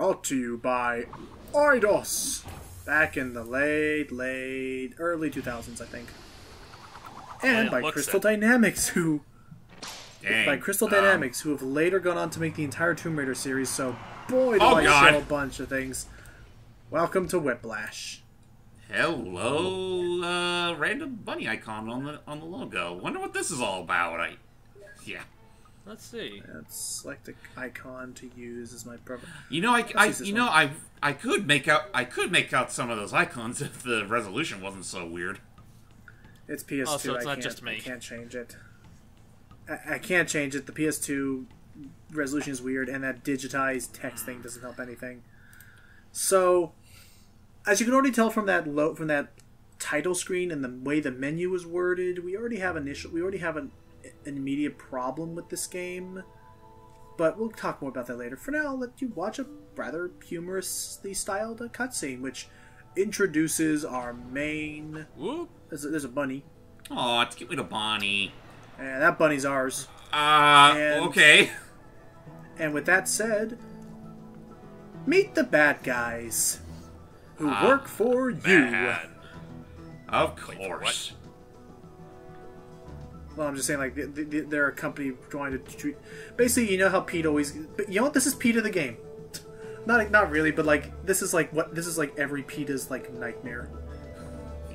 Brought to you by Eidos. Back in the early 2000s, I think. And by Crystal Dynamics, who have later gone on to make the entire Tomb Raider series, so boy do I show a bunch of things. Welcome to Whiplash. Hello, random bunny icon on the logo. Wonder what this is all about. Yeah. Let's see. Let's select the icon to use as my preference. I could make out some of those icons if the resolution wasn't so weird. It's PS2. Oh, so it's not just me. I can't change it. I can't change it. The PS2 resolution is weird, and that digitized text thing doesn't help anything. So, as you can already tell from that title screen and the way the menu is worded, we already have an immediate problem with this game. But we'll talk more about that later. For now, I'll let you watch a rather humorously styled cutscene, which introduces our main... Whoop. There's a bunny. Aw, it's cute little bunny. Yeah, that bunny's ours. Okay. And with that said, meet the bad guys who work for you. Of course. Well, I'm just saying, like, they're a company trying to treat... Basically, you know how Pete always... You know what? This is Pete of the game. Not really, but, like, this is like every Peta's, like, nightmare.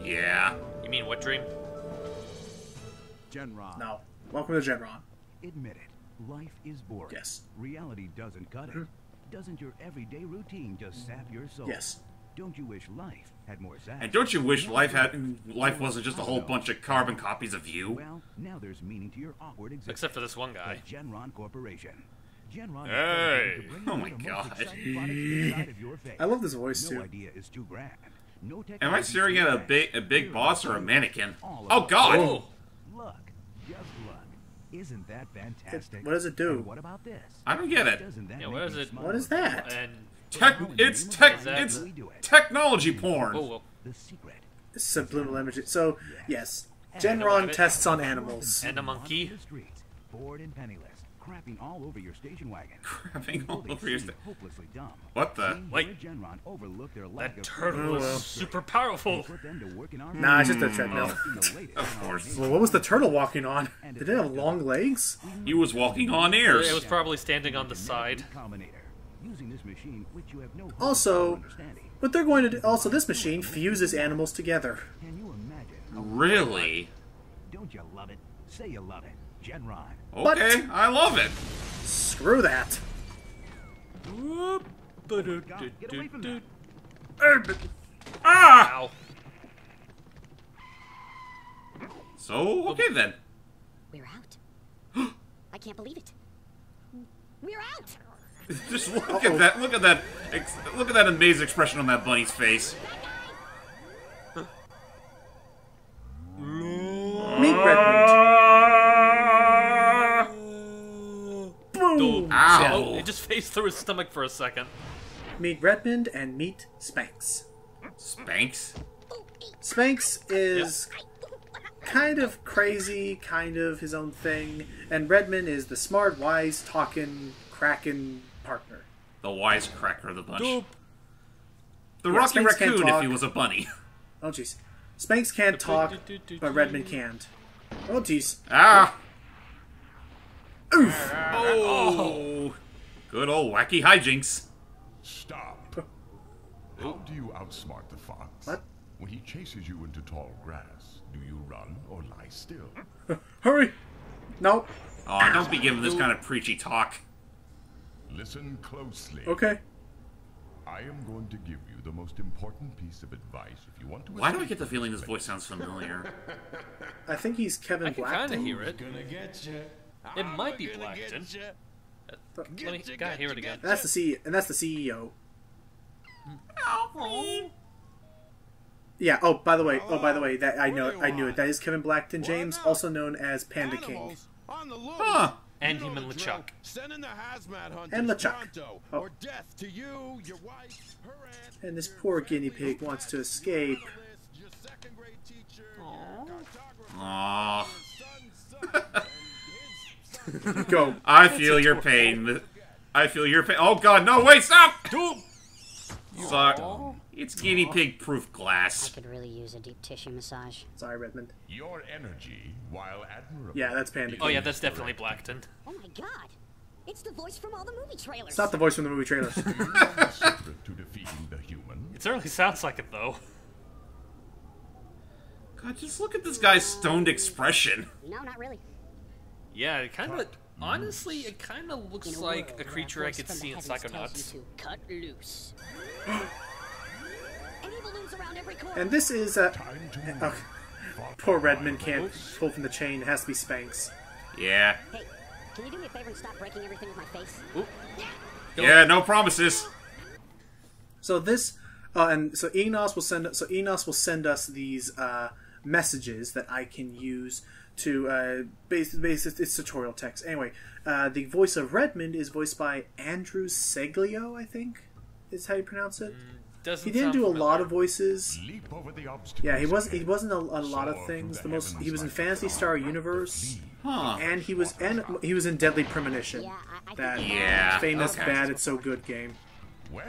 Yeah. You mean what dream? Genron. No. Welcome to Genron. Admit it. Life is boring. Yes. Reality doesn't cut it. Doesn't your everyday routine just sap your soul? Yes. Don't you wish life had more sass? And don't you wish life wasn't just a whole bunch of carbon copies of you? Well, now there's meaning to your awkward existence. Except for this one guy. The Genron Corporation. Genron Hey! Oh my god. I love this voice, no too. idea is too grand. No Am I staring at a big boss or a mannequin? Oh god! Oh. Luck. Just luck. Isn't that fantastic? What does it do? And what about this? I don't get it. Doesn't that Yeah, make what is you it? smile? What is that? And It's technology porn. oh, The secret. Subliminal images. So, yes. Genron tests on animals. and a monkey. The streets, bored and penniless, crapping all over your station wagon. Crapping all over your hopelessly dumb. What the? Seeing Wait. where Genron overlooked their lack That of turtle was well. super powerful. put them to work in our Nah, it's just a treadmill. Of course. Well, what was the turtle walking on? Did it have long legs? He was walking on It airs. was probably standing on the side. Combinator. Using this machine, which you have no Also, understanding. what they're going to do... Also, this machine fuses animals together. Can you imagine? Really? Don't you love it? Say you love it. Genron. Okay, I love it. Screw that. Get away from that. Ah! Ow. So, okay then. We're out. I can't believe it. We're out. Just look at that. Look at that amazing expression on that bunny's face. Meet Redmond. Boom! Ow. Oh, it just phased through his stomach for a second. Meet Redmond and meet Spanx. Spanx? Spanx is kind of crazy, kind of his own thing, and Redmond is the smart, wise, talking, cracking partner. The wisecracker of the bunch. Doop. The Yeah, Rocky Spanx can't Raccoon if talk. he was a bunny. Oh, jeez. Spanx can't talk, but Redmond can't. Oh, jeez. Ah! Oof! Oh! Good old wacky hijinks. Stop. How do you outsmart the fox? What? When he chases you into tall grass, do you run or lie still? Hurry! Nope. Oh, don't be giving this kind of preachy talk. Listen closely. Okay. I am going to give you the most important piece of advice if you want to... Why do I get the feeling this voice sounds familiar? I think he's Kevin I can kind of Blackton. hear it. Gonna get you. It might be Blackton. Let me gotta hear it again. And that's the CEO. Yeah. Oh, by the way, that I knew it. That is Kevin Blackton, James, also known as Panda King. On the loose. Huh. And Human LeChuck. Send in the hazmat hunters And LeChuck. pronto, Oh. or death to you, your wife, her aunt. And this poor guinea pig wants to escape. Your second grade teacher, Aww. Go. I feel your pain. I feel your pain. Oh god, no, wait, stop! Dude. Sorry. It's guinea pig proof I glass. could really use a deep tissue massage. Sorry, Redmond. Your energy, while admirable. Yeah, that's Panda. Oh yeah, that's definitely Blackton. Oh my god! It's the voice from all the movie trailers. It's not the voice from the movie trailers. Do you know the secret to defeating the human? It certainly sounds like it though. God, just look at this guy's stoned expression. No, not really. Yeah, it kind of. Honestly, it kind of looks In a like world a where creature our I voice could from see the in heavens tells Psychonauts. you to cut loose. And evil looms around every corner. And this is Time to move. oh, poor Redmond can't pull from the chain. It has to be Spanx. Yeah. Hey, can you do me a favor and stop breaking everything with my face? Yeah, no promises. So this, and so Enos will send. So Enos will send us these messages that I can use to base it's tutorial text. Anyway, the voice of Redmond is voiced by Andrew Seglio, I think, is how you pronounce it. Doesn't He didn't sound do a familiar. lot of voices. Leap over the obstacles. Yeah, he wasn't a lot of Soar things. through The most he was in heavens Phantasy like a Star star. Universe, Huh. and he was in Deadly Premonition. Yeah, I That think Yeah, famous okay. bad it's so good game. Well,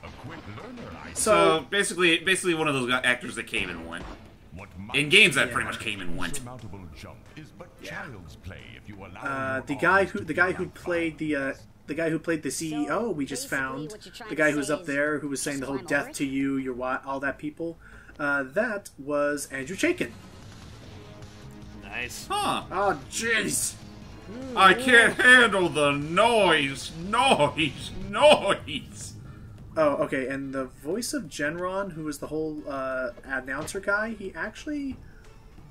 a quick learner, I So basically one of those actors that came and went. What might In games that Yeah. pretty much came and went. insurmountable jump is but child's play if you allow your The arms guy to who be played the guy who played the CEO we just basically found, what you're trying the guy to who was say up is there who was saying just the whole climb over death it? to you, your all that people, that was Andrew Chaikin. Nice. Huh. Oh jeez. I can't handle the noise. Oh, okay, and the voice of Genron, who was the whole announcer guy, he actually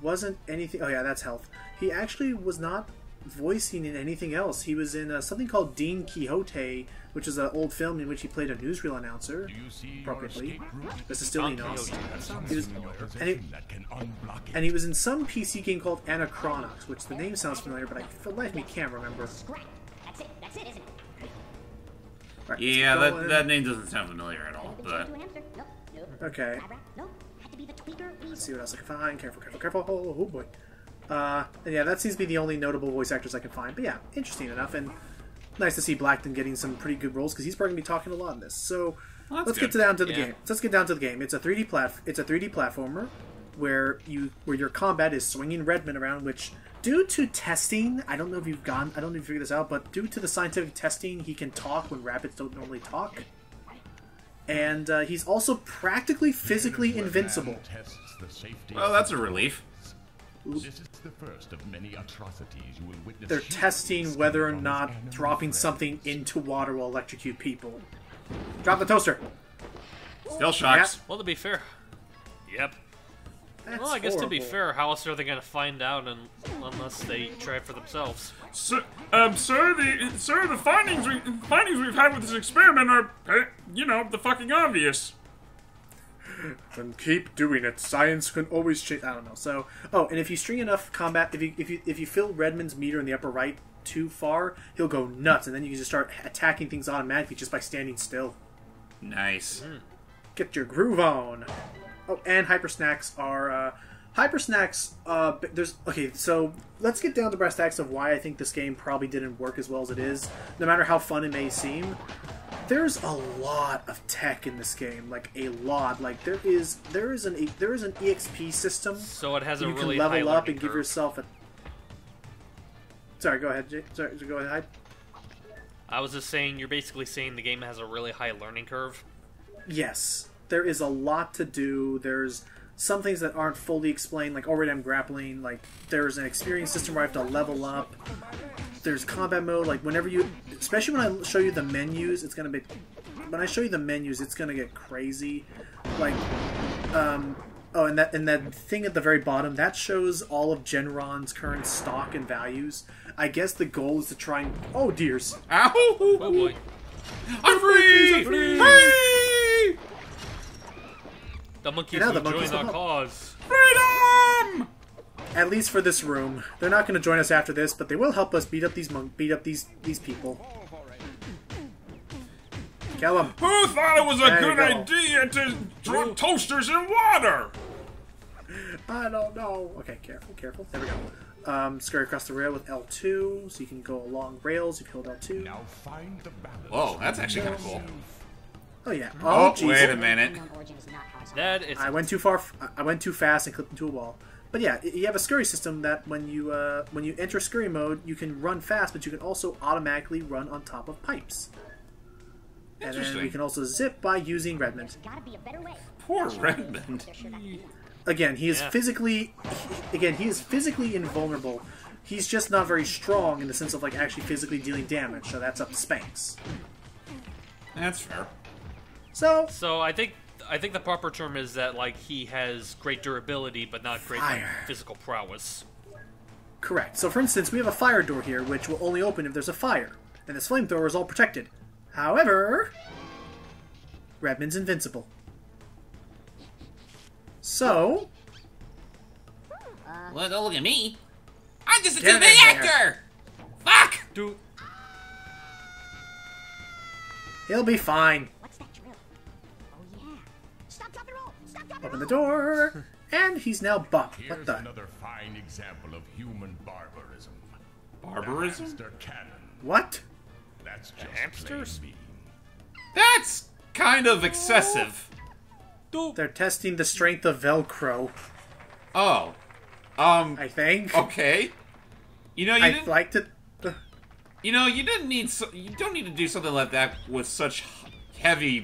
wasn't anything. Oh yeah, that's Health. He actually was not voicing in anything else. He was in something called Dean Quixote, which is an old film in which he played a newsreel announcer. Do you see your Appropriately. escape route? This is still Don Enos. Quixote, that sounds He was, In your and, possession that can unblock it. and he was in some PC game called Anachronox, which the name sounds familiar, but I for the life of me can't remember. Scrap. That's it, isn't it? Right, Yeah, let's go in. that name doesn't sound familiar at all. Been But turned into a hamster? Nope. Nope. Okay. Crab rat? Nope. Had to be the tweaker weasel. Let's see what else I can find. Careful. Oh boy. And yeah, that seems to be the only notable voice actors I can find. But yeah, interesting enough, and nice to see Blackton getting some pretty good roles because he's probably going to be talking a lot in this. So Well, that's let's good. get down to the Yeah. game. Let's get down to the game. It's a 3D platformer where your combat is swinging Redmond around, which due to testing, I don't know if you figured this out, but due to the scientific testing, he can talk when rabbits don't normally talk. And he's also practically physically Where man invincible. tests the safety well, of that's a the relief. This is the first of many atrocities you will witness. They're testing whether or from his not enemy dropping friends. something into water will electrocute people. Drop the toaster. Still shocks. Well, to be fair. Yep. That's Well, I guess to be horrible. fair, how else are they gonna find out unless they try it for themselves? Sir, the findings we've had with this experiment are, the fucking obvious. Then keep doing it. Science can always change. I don't know. So, and if you string enough combat, if you fill Redmond's meter in the upper right too far, he'll go nuts, and then you can just start attacking things automatically just by standing still. Nice. Get your groove on. Oh, and hyper snacks are so let's get down to brass tacks of why I think this game probably didn't work as well as it is. No matter how fun it may seem, there's a lot of tech in this game, like a lot. Like there is an EXP system. So it has You a can really high level up learning and give curve. yourself a. Sorry, go ahead, Jay. Sorry, go ahead. Hype. I was just saying, you're basically saying the game has a really high learning curve. Yes, there is a lot to do. There's some things that aren't fully explained, like already I'm grappling. Like there's an experience system where I have to level up. There's combat mode. Like whenever you, especially when I show you the menus, it's gonna be. When I show you the menus, it's gonna get crazy. Like, oh, and that thing at the very bottom that shows all of Genron's current stock and values. I guess the goal is to try and. Oh dears. Ow! Oh boy. I'm free! Free! The monkeys Now the will monkeys join will our help. cause. Freedom! At least for this room, they're not going to join us after this, but they will help us beat up these people. Kill them. Who thought it was a There you good go. idea to drop toasters in water? I don't know. Okay, careful. There we go. scurry across the rail with L2, so you can go along rails. You hold L2. Now find the balance. Whoa, that's actually kind of cool. Oh yeah. Oh, jeez. wait a minute. Unknown origin is not how I saw it. That is. I went too far. I went too fast and clipped into a wall. But yeah, you have a scurry system that when you enter scurry mode, you can run fast, but you can also automatically run on top of pipes. And then Interesting. you can also zip by using Redmond. There's gotta be a better way. Poor Redmond. There sure got to be one. Again, he is Yeah. physically invulnerable. He's just not very strong in the sense of like actually physically dealing damage. So that's up to Spanx. That's fair. So So I think the proper term is that like he has great durability, but not great like, Fire. physical prowess. correct. So for instance, we have a fire door here, which will only open if there's a fire, and this flamethrower is all protected. However, Redmond's invincible. So Well, don't look at me. I'm just a Get in TV there. actor. Fuck. Dude, he'll be fine. What's that drill? Oh yeah. Stop, drop, and roll. Stop, drop, and Open roll. the door, and he's now buff. What Here's the? another fine example of human barbarism. Barbarism? The hamster cannon. What? That's just hamsters? plain mean. That's kind of excessive. They're testing the strength of Velcro, Oh. I think. Okay. You know, I'd like to. you don't need to do something like that with such heavy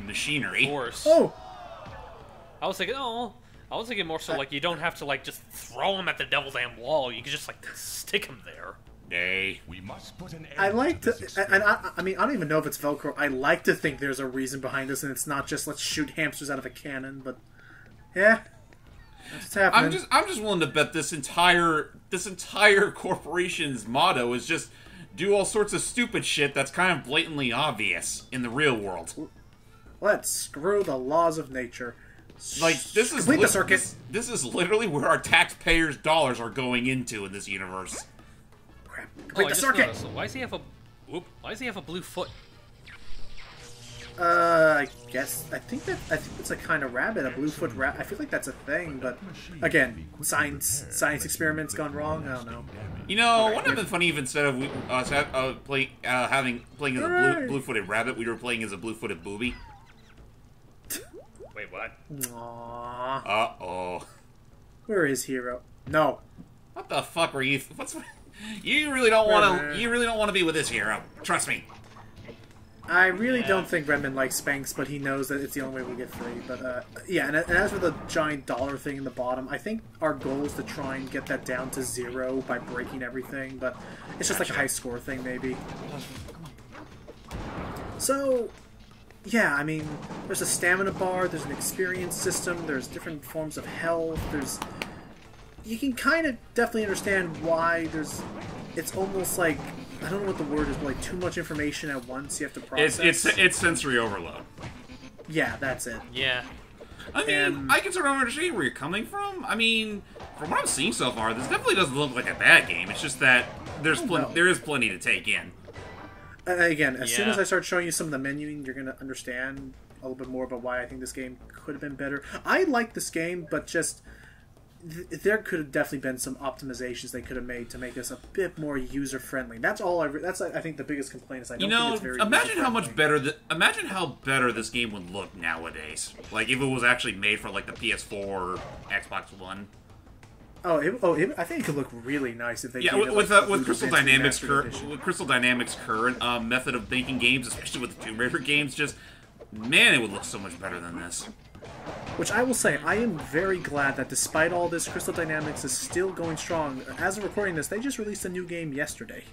machinery. force. Oh, I was thinking more so like you don't have to like just throw him at the devil damn wall. You can just like stick him there. Nay. We must put an end I like to. this And I mean, I don't even know if it's Velcro. I like to think there's a reason behind this, and it's not just let's shoot hamsters out of a cannon. But yeah, that's what's happening. I'm just willing to bet this entire corporation's motto is just do all sorts of stupid shit that's kind of blatantly obvious in the real world. Let's screw the laws of nature. Like this is Complete the circuit. This is literally where our taxpayers' dollars are going into in this universe. Crap. Oh, Complete I the just circuit. noticed. Why does he have a blue foot? I guess I think it's a kind of rabbit, a bluefoot rabbit. I feel like that's a thing, but again, science experiments gone wrong. I don't know. You know, wouldn't it have been funny if instead of us playing as a Right. blue-footed rabbit, we were playing as a blue-footed booby? Wait, what? Aww. Uh-oh. Where is Hero? No. What the fuck were you? You really don't want to be with this hero. Trust me. I really don't think Redmond likes Spanx, but he knows that it's the only way we get free. But yeah, and as for the giant dollar thing in the bottom, I think our goal is to try and get that down to 0 by breaking everything. But it's just like a high score thing, maybe. So yeah, I mean, there's a stamina bar, there's an experience system, there's different forms of health, you can kind of definitely understand why it's almost like, I don't know what the word is, but like too much information at once you have to process. It's sensory overload. Yeah, that's it. Yeah. I mean, I can sort of understand where you're coming from. I mean, from what I'm seeing so far, this definitely doesn't look like a bad game. It's just that there is plenty to take in. Again, as soon Yeah. as I start showing you some of the menuing, you're going to understand a little bit more about why I think this game could have been better. I like this game, but just there could have definitely been some optimizations they could have made to make this a bit more user friendly. That's all. That's I think the biggest complaint is I don't think it's very. Imagine how much user-friendly. imagine how better this game would look nowadays. Like if it was actually made for like the PS4 or Xbox One. I think it could look really nice if they. Yeah, gave it, with like, Crystal Fancy Dynamics Remastered Edition. with Crystal Dynamics' current method of making games, especially with the Tomb Raider games, just man, it would look so much better than this. Which I will say, I am very glad that despite all this, Crystal Dynamics is still going strong. As of recording this, they just released a new game yesterday.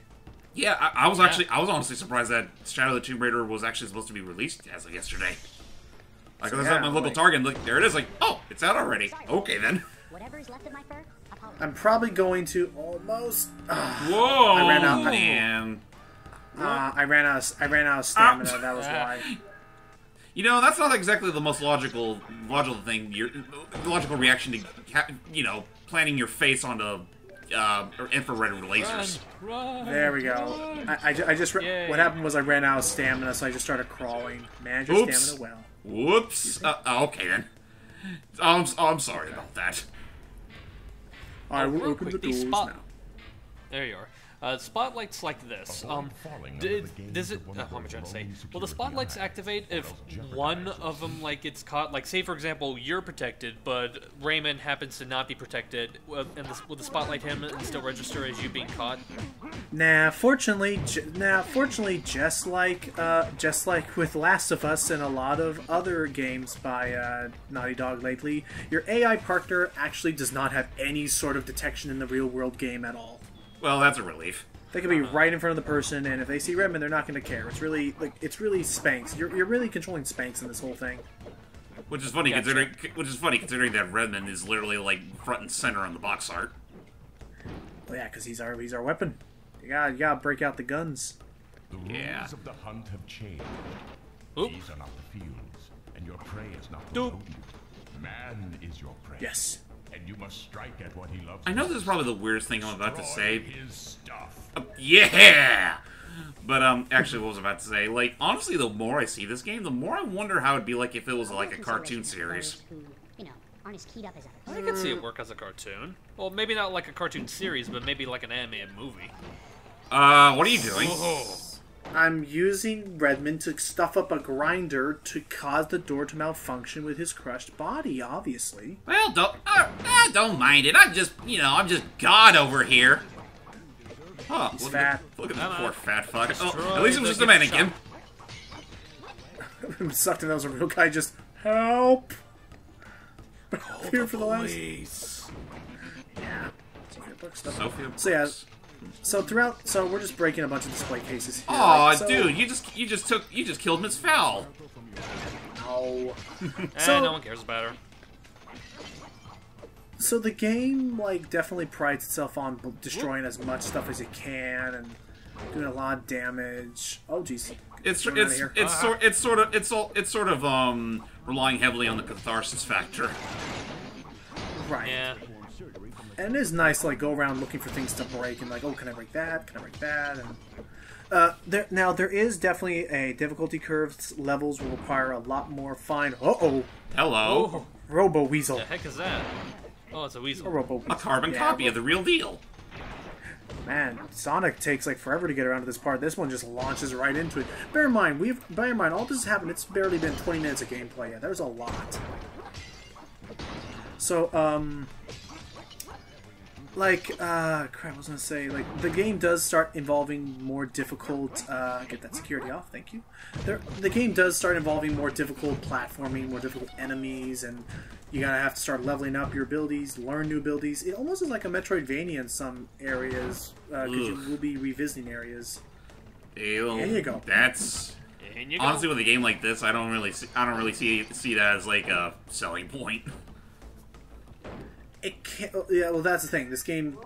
Yeah, I was honestly surprised that Shadow of the Tomb Raider was actually supposed to be released as of yesterday. Like, I was at my local Target, and look, there it is, like, oh, it's out already. Okay, then. Whatever is left of my fur, apologize. I'm probably going to almost. Whoa, I ran out. man. I ran out of stamina. That was why. You know, that's not exactly the most logical thing. The logical reaction to, planting your face onto infrared lasers. Run. There we go. I just Yay. what happened was I ran out of stamina, so I just started crawling. Manage your Oops. stamina well. Whoops. Okay then. I'm sorry about that. I will real open quick, the these doors spot- now. There you are. Spotlights like this. Does it? What am I trying to say? Will the spotlights activate if one of them like gets caught? Like, say for example, you're protected, but Raymond happens to not be protected, and will the spotlight him and still register as you being caught? Nah, fortunately, just like with Last of Us and a lot of other games by Naughty Dog lately, your AI partner actually does not have any sort of detection in the real world game at all. Well, that's a relief. They can be right in front of the person, and if they see Redmond, they're not going to care. It's really Spanx. You're really controlling Spanx in this whole thing. Which is funny considering that Redmond is literally like front and center on the box art. Well, yeah, because he's our weapon. You gotta break out the guns. The rules of the hunt have changed. Oop. These are not the fields, and your prey is not Doop. below you. Man is your prey. Yes. And you must strike at what he loves. I know this is probably the weirdest thing I'm about to Destroy say. his stuff. Yeah! But, actually, what was I about to say? Like, honestly, the more I see this game, the more I wonder how it'd be like if it was like a cartoon series. Who, you know, aren't as keyed up as others. I could see it work as a cartoon. Well, maybe not like a cartoon series, but maybe like an animated movie. What are you doing? I'm using Redmond to stuff up a grinder to cause the door to malfunction with his crushed body, obviously. Well, don't mind it. I'm just God over here. Huh, He's look fat. Look at this poor fat fuck. Destroy Oh, at least it was just a the mannequin. Sucked if that was a real guy, just help! Here for the last. Yeah. Sophia Books stuff. Sophia So yeah, Books. so we're just breaking a bunch of display cases here. Aw, right? So- dude, you just killed Miss Fowl. No. No one cares about her. So the game, like, definitely prides itself on destroying as much stuff as it can and doing a lot of damage. Oh, jeez. It's Get outta here. sort of relying heavily on the catharsis factor. Right. Yeah. And it is nice to, like, go around looking for things to break and, like, oh, can I break that? Can I break that? And there is definitely a difficulty curve. Levels will require a lot more fine. Hello. Oh, Robo Weasel. the heck is that? Oh, it's a weasel. Robo A Weasel. carbon Yeah, copy of the real deal. Man, Sonic takes like forever to get around to this part. This one just launches right into it. Bear in mind, all this has happened. It's barely been 20 minutes of gameplay. Yeah, there's a lot. So, crap, I was gonna say, like, the game does start involving more difficult, get that security off, thank you. The game does start involving more difficult platforming, more difficult enemies, and you gotta have to start leveling up your abilities, learn new abilities. It almost is like a Metroidvania in some areas, because you will be revisiting areas. Ew. There you go. That's And you go. honestly with a game like this, I don't really see that as like a selling point. It can't. Yeah, well, that's the thing. This game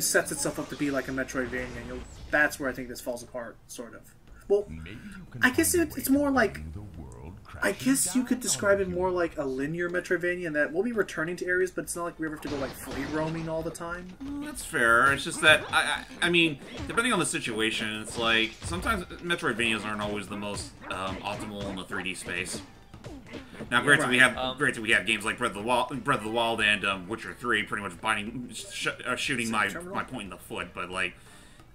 sets itself up to be like a Metroidvania. That's where I think this falls apart, sort of. Well, Maybe you can I guess find a it's way more to like. bring the world I crashing guess you down could describe it on more you. like a linear Metroidvania, in that we'll be returning to areas, but it's not like we ever have to go like free roaming all the time. That's fair. It's just that I mean, depending on the situation, it's like sometimes Metroidvanias aren't always the most optimal in the 3D space. Now, granted, we have games like Breath of the Wild, and Witcher 3, pretty much shooting my point in the foot. But like,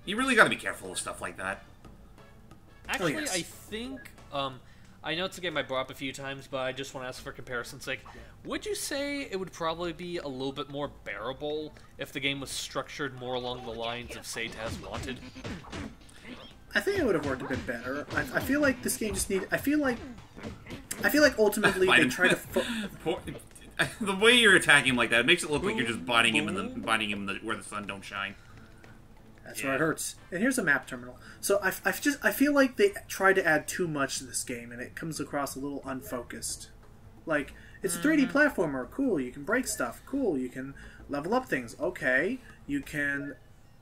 you really got to be careful with stuff like that. Actually, yes. I think, I know it's a game I brought up a few times, but I just want to ask for comparison's sake. Would you say it would probably be a little bit more bearable if the game was structured more along the lines of Sate Has Wanted? I think it would have worked a bit better. I feel like this game just needed. I feel like ultimately they try to. The way you're attacking him like that, it makes it look like you're just biting him where the sun don't shine. That's where it hurts. And here's a map terminal. So I feel like they tried to add too much to this game, and it comes across a little unfocused. Like, it's a 3D platformer. Cool, you can break stuff. Cool, you can level up things. Okay, you can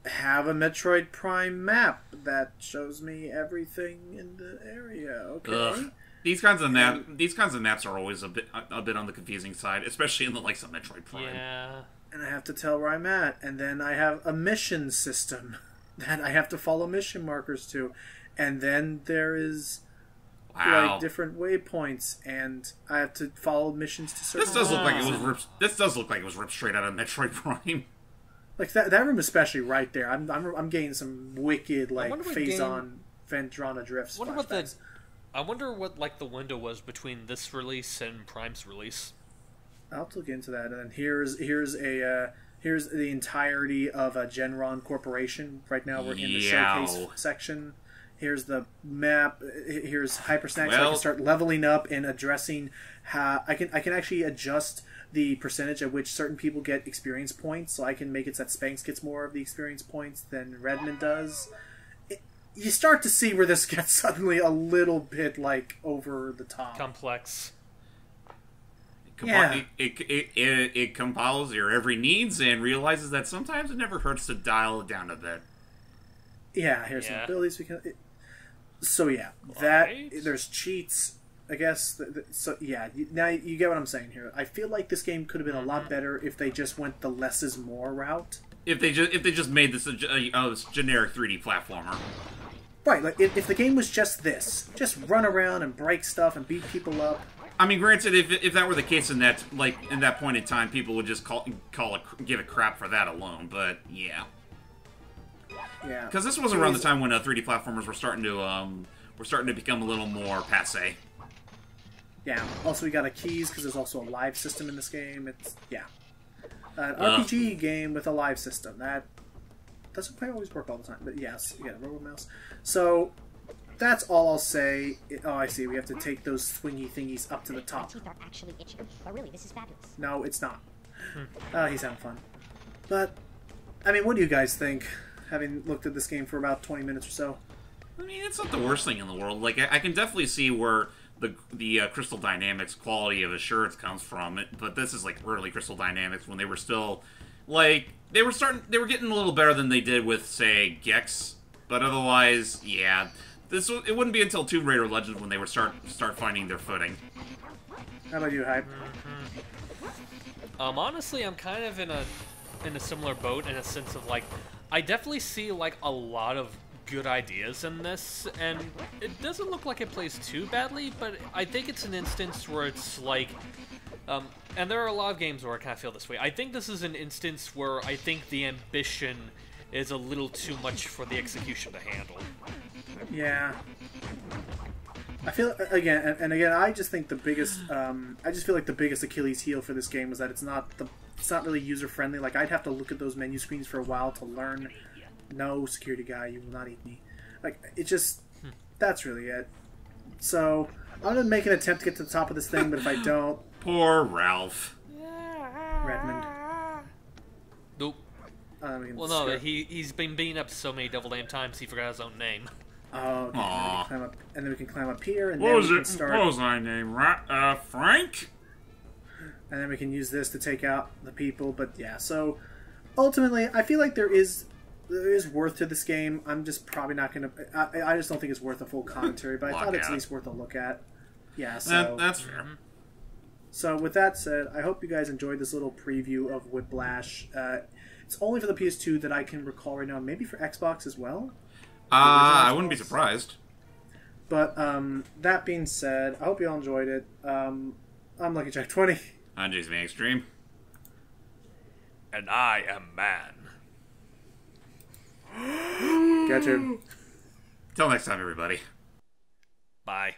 have a Metroid Prime map that shows me everything in the area. Okay. Ugh. These kinds of maps are always a bit on the confusing side, especially in the likes of Metroid Prime. Yeah. And I have to tell where I'm at, and then I have a mission system that I have to follow mission markers to, and then there is like different waypoints, and I have to follow missions to certain. This does look like it was ripped straight out of Metroid Prime. Like that room especially right there. I'm getting some wicked like phase-on Vendrana drifts. I wonder what like the window was between this release and Prime's release. I'll have to look into that. And then here's the entirety of a Genron Corporation. Right now we're in the showcase section. Here's the map. Here's Hyper Snacks. So I can start leveling up and addressing how I can actually adjust the percentage at which certain people get experience points. So I can make it so that Spanx gets more of the experience points than Redmond does. You start to see where this gets suddenly a little bit like over the top, complex. It compiles your every needs and realizes that sometimes it never hurts to dial it down a bit. Yeah, here's some abilities we can. There's cheats, I guess. So yeah, now you get what I'm saying here. I feel like this game could have been a lot better if they just went the less is more route. If they just made this a generic 3D platformer. Right, like if the game was just this, just run around and break stuff and beat people up. I mean, granted, if that were the case in that point in time, people would just give it crap for that alone. But yeah, because this was around the time when 3D platformers were starting to become a little more passé. Yeah. Also, we got a keys because there's also a live system in this game. It's an RPG game with a live system that doesn't quite always work all the time. But yes, you got a robot mouse. So. That's all I'll say. Oh, I see. We have to take those swingy thingies up to the top. My teeth are actually itching, but really, this is fabulous. No, it's not. He's having fun. But, I mean, what do you guys think, having looked at this game for about 20 minutes or so? I mean, it's not the worst thing in the world. Like, I can definitely see where the Crystal Dynamics quality of assurance comes from. But this is, like, early Crystal Dynamics when they were still, like, they were getting a little better than they did with, say, Gex. But otherwise, yeah. It wouldn't be until Tomb Raider Legends when they would start finding their footing. How about you, Hype? Honestly, I'm kind of in a similar boat in a sense of like, I definitely see like a lot of good ideas in this, and it doesn't look like it plays too badly. But I think it's an instance where it's like, and there are a lot of games where I kind of feel this way. I think this is an instance where I think the ambition is a little too much for the execution to handle. Yeah. I feel again, I just think the biggest, I just feel like the biggest Achilles heel for this game was that it's not really user friendly. Like I'd have to look at those menu screens for a while to learn. No, security guy, you will not eat me. Like it just, that's really it. So I'm gonna make an attempt to get to the top of this thing, but if I don't, poor Ralph. Redmond. Nope. Well, no, he's been beaten up so many double damn times he forgot his own name. Oh, okay. And then we can climb up here, and then we can start. What was my name? Frank? And then we can use this to take out the people. But yeah, so ultimately, I feel like there is worth to this game. I'm just probably not gonna. I just don't think it's worth a full commentary. But I thought it's at least worth a look at. Yeah, so that's fair. So with that said, I hope you guys enjoyed this little preview of Whiplash. It's only for the PS2 that I can recall right now. Maybe for Xbox as well. I wouldn't be surprised. But that being said, I hope you all enjoyed it. I'm Lucky Jack 20. I'm Jason Van Extreme. And I am Man. Gotcha. Till next time, everybody. Bye.